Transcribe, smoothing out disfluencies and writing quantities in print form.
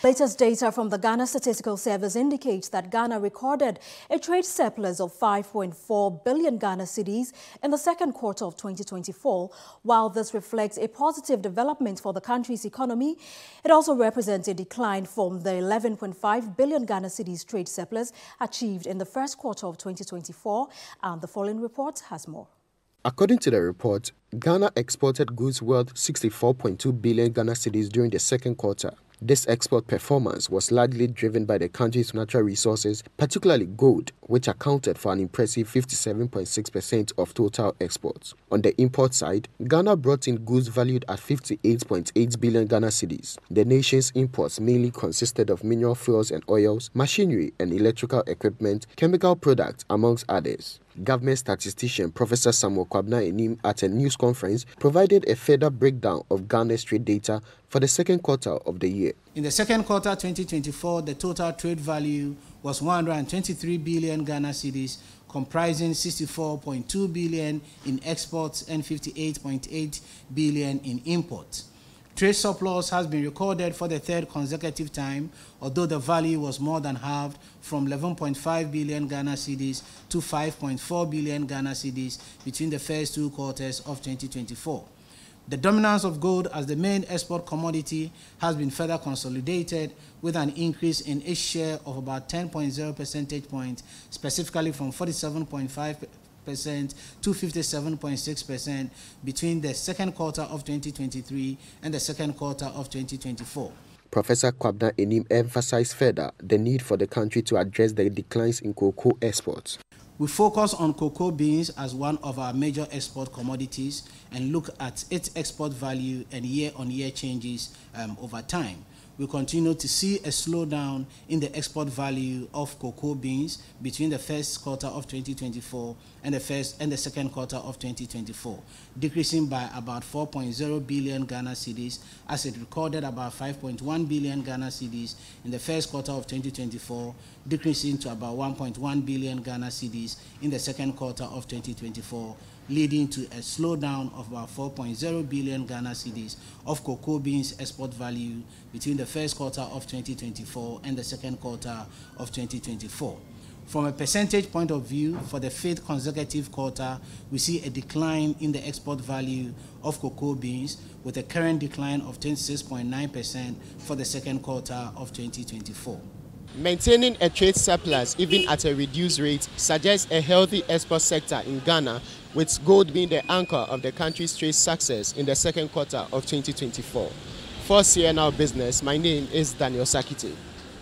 Latest data from the Ghana Statistical Service indicates that Ghana recorded a trade surplus of 5.4 billion Ghana cedis in the second quarter of 2024. While this reflects a positive development for the country's economy, it also represents a decline from the 11.5 billion Ghana cedis trade surplus achieved in the first quarter of 2024. And the following report has more. According to the report, Ghana exported goods worth 64.2 billion Ghana cedis during the second quarter. This export performance was largely driven by the country's natural resources, particularly gold, which accounted for an impressive 57.6% of total exports. On the import side, Ghana brought in goods valued at 58.8 billion Ghana cedis. The nation's imports mainly consisted of mineral fuels and oils, machinery and electrical equipment, chemical products, amongst others. Government statistician Professor Samuel Kwabena Enim at a news conference provided a further breakdown of Ghana's trade data for the second quarter of the year. In the second quarter 2024, the total trade value was 123 billion Ghana cedis, comprising 64.2 billion in exports and 58.8 billion in imports. Trade surplus has been recorded for the third consecutive time, although the value was more than halved from 11.5 billion Ghana cedis to 5.4 billion Ghana cedis between the first two quarters of 2024. The dominance of gold as the main export commodity has been further consolidated with an increase in its share of about 10.0 percentage points, specifically from 47.5% to 57.6% between the second quarter of 2023 and the second quarter of 2024. Professor Kwabena Enim emphasized further the need for the country to address the declines in cocoa exports. We focus on cocoa beans as one of our major export commodities and look at its export value and year-on-year changes over time. We continue to see a slowdown in the export value of cocoa beans between the first quarter of 2024 and the second quarter of 2024, decreasing by about 4.0 billion Ghana cedis as it recorded about 5.1 billion Ghana cedis in the first quarter of 2024, decreasing to about 1.1 billion Ghana cedis in the second quarter of 2024, leading to a slowdown of about 4.0 billion Ghana cedis of cocoa beans export value between the first quarter of 2024 and the second quarter of 2024. From a percentage point of view, for the fifth consecutive quarter, we see a decline in the export value of cocoa beans with a current decline of 26.9% for the second quarter of 2024. Maintaining a trade surplus even at a reduced rate suggests a healthy export sector in Ghana, with gold being the anchor of the country's trade success in the second quarter of 2024. For CNL Business, my name is Daniel Sakite.